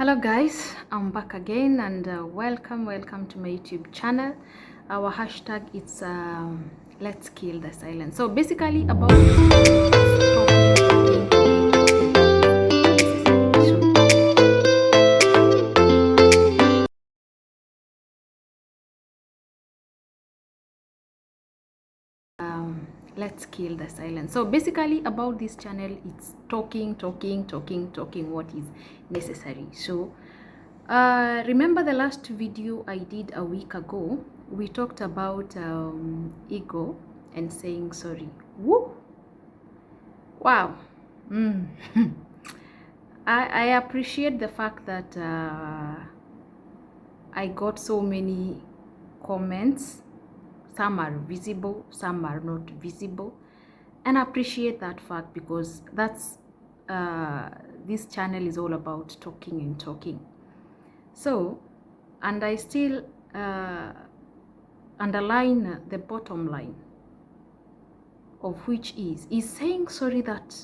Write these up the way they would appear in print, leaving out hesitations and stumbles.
Hello guys, I'm back again and welcome to my YouTube channel. Our hashtag is let's kill the silence. So basically about let's kill the silence. So basically about this channel, it's talking what is necessary. So remember the last video I did a week ago, we talked about ego and saying sorry. Woo! Wow. Mm. I appreciate the fact that I got so many comments. Some are visible, some are not visible, and I appreciate that fact because that's this channel is all about talking and talking. So, and I still underline the bottom line, of which is saying sorry that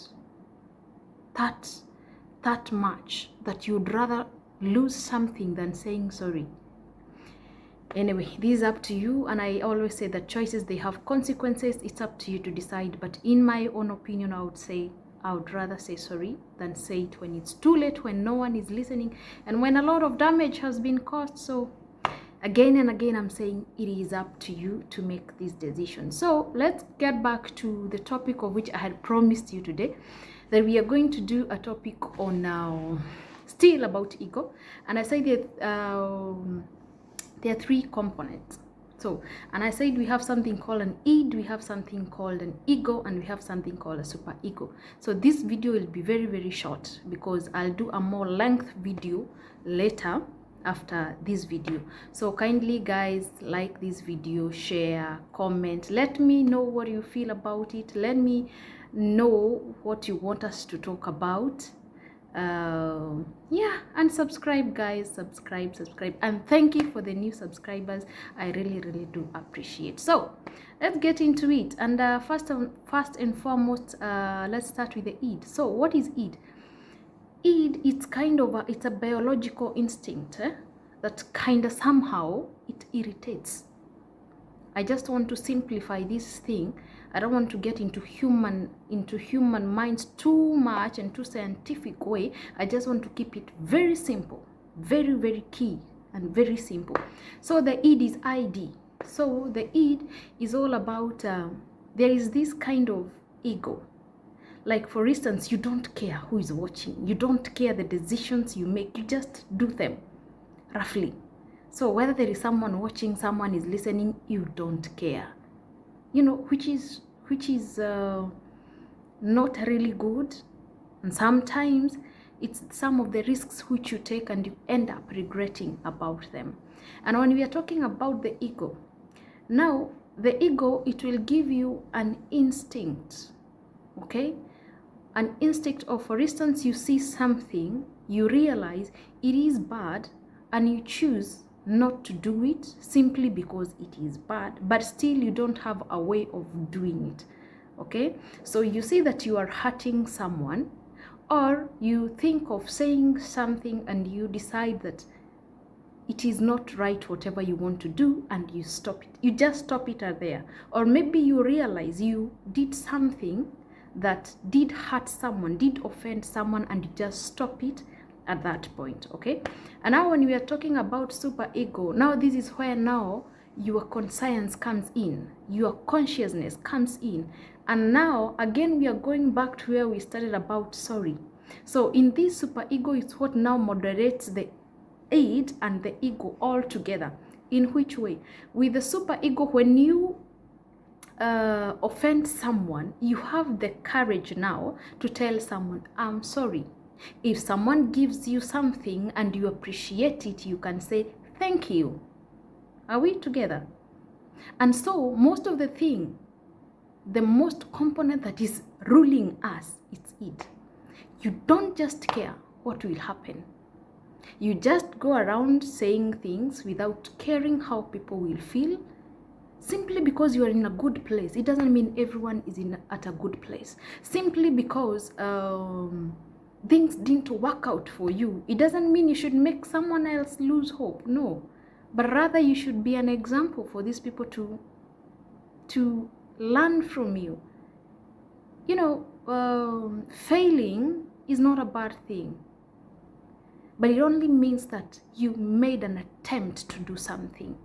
much that you'd rather lose something than saying sorry. Anyway, this is up to you, and I always say that choices, they have consequences. It's up to you to decide, but in my own opinion, I would say I would rather say sorry than say it when it's too late, when no one is listening, and when a lot of damage has been caused. So again and again, I'm saying it is up to you to make this decision. So let's get back to the topic of which I had promised you today, that we are going to do a topic on now still about ego. And I say that there are three components. So, and I said we have something called an id, we have something called an ego, and we have something called a super ego. So this video will be very short because I'll do a more length video later after this video. So kindly guys, like this video, share, comment, let me know what you feel about it, let me know what you want us to talk about. Yeah, and subscribe guys, subscribe, and thank you for the new subscribers. I really do appreciate. So let's get into it. And first and foremost, let's start with the id. So what is id? Id, it's kind of it's a biological instinct that kind of somehow it irritates. I just want to simplify this thing. I don't want to get into human minds too much and too scientific way. I just want to keep it very simple, very key and very simple. So the id is id. So the id is all about there is this kind of ego. Like for instance, you don't care who is watching, you don't care the decisions you make, you just do them roughly. So whether there is someone watching, someone is listening, you don't care, you know, which is not really good. And sometimes it's some of the risks which you take and you end up regretting about them. And when we are talking about the ego, now the ego, it will give you an instinct, okay? An instinct of, for instance, you see something, you realize it is bad, and you choose not to do it simply because it is bad, but still you don't have a way of doing it. Okay, so you see that you are hurting someone, or you think of saying something and you decide that it is not right whatever you want to do, and you stop it. You just stop it there. Or maybe you realize you did something that did hurt someone, did offend someone, and you just stop it at that point. Okay, and now when we are talking about super ego, now this is where now your conscience comes in, your consciousness comes in. And now again we are going back to where we started about sorry. So in this super ego, it's what now moderates the id and the ego all together. In which way? With the super ego, when you offend someone, you have the courage now to tell someone, I'm sorry. If someone gives you something and you appreciate it, you can say thank you. Are we together? And so most of the thing, the most component that is ruling us, it's it. You don't just care what will happen. You just go around saying things without caring how people will feel. Simply because you are in a good place, it doesn't mean everyone is at a good place. Simply because things didn't work out for you, it doesn't mean you should make someone else lose hope. No, but rather you should be an example for these people to learn from you. You know, failing is not a bad thing, but it only means that you made an attempt to do something.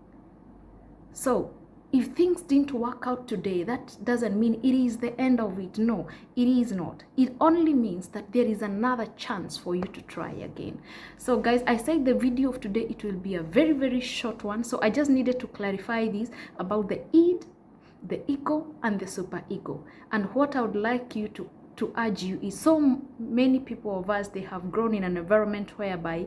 So if things didn't work out today, that doesn't mean it is the end of it. No, it is not. It only means that there is another chance for you to try again. So guys, I said the video of today, it will be a very, very short one. So I just needed to clarify this about the id, the ego, and the super ego. And what I would like you to urge you is, so many people of us, they have grown in an environment whereby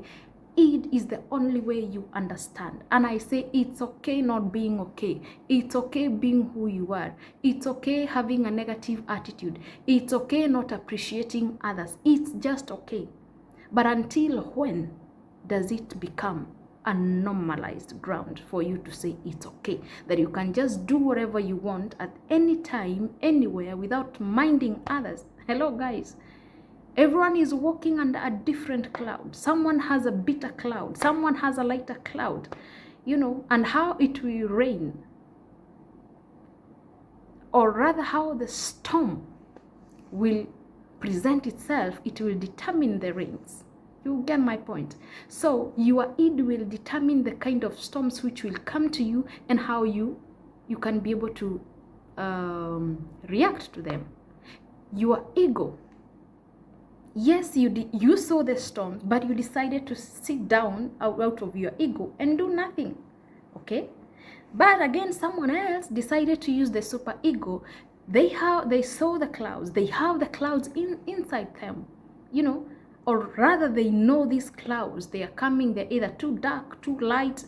id is the only way you understand. And I say it's okay not being okay. It's okay being who you are. It's okay having a negative attitude. It's okay not appreciating others. It's just okay. But until when does it become a normalized ground for you to say it's okay, that you can just do whatever you want at any time, anywhere, without minding others? Hello guys, everyone is walking under a different cloud. Someone has a bitter cloud, someone has a lighter cloud, you know, and how it will rain, or rather how the storm will present itself, it will determine the rains. You get my point? So your id will determine the kind of storms which will come to you and how you can be able to react to them. Your ego, yes, you saw the storm, but you decided to sit down out of your ego and do nothing. Okay? But again, someone else decided to use the super ego. They saw the clouds. They have the clouds inside them, you know, or rather they know these clouds. They are coming. They're either too dark, too light,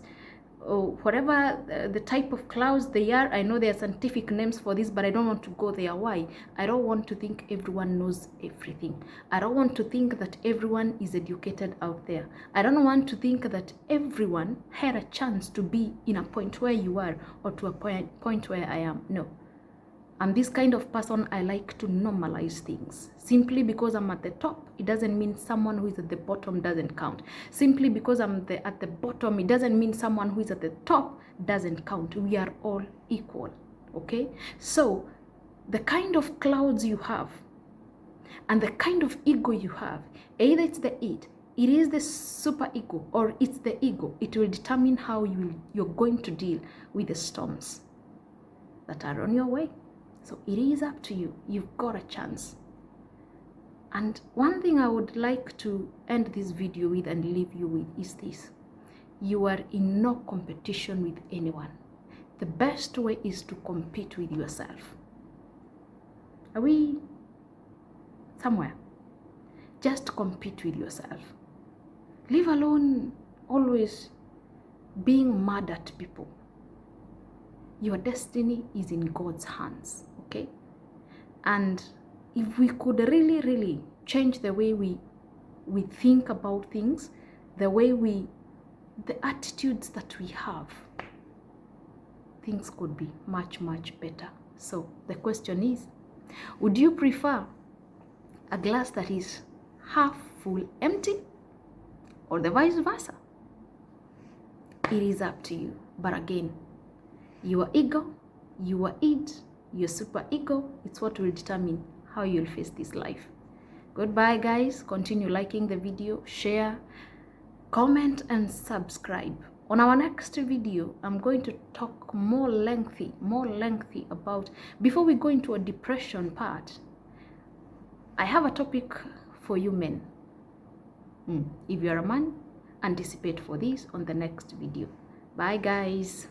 or whatever the type of clouds they are. I know there are scientific names for this, but I don't want to go there. Why? I don't want to think everyone knows everything. I don't want to think that everyone is educated out there. I don't want to think that everyone had a chance to be in a point where you are, or to a point where I am. No. I'm this kind of person. I like to normalize things. Simply because I'm at the top, it doesn't mean someone who is at the bottom doesn't count. Simply because I'm at the bottom, it doesn't mean someone who is at the top doesn't count. We are all equal, okay? So the kind of clouds you have and the kind of ego you have, either it's the it is the super ego, or it's the ego, it will determine how you're going to deal with the storms that are on your way. So it is up to you. You've got a chance. And one thing I would like to end this video with and leave you with is this. You are in no competition with anyone. The best way is to compete with yourself. Are we somewhere? Just compete with yourself. Leave alone always being mad at people. Your destiny is in God's hands, okay? And if we could really, really change the way we think about things, the way the attitudes that we have, things could be much, much better. So the question is, would you prefer a glass that is half full empty, or the vice versa? It is up to you. But again, your ego, your id, your super ego, it's what will determine how you'll face this life. Goodbye guys. Continue liking the video, share, comment, and subscribe. On our next video, I'm going to talk more lengthy about, before we go into a depression part, I have a topic for you men. If you're a man, anticipate for this on the next video. Bye guys.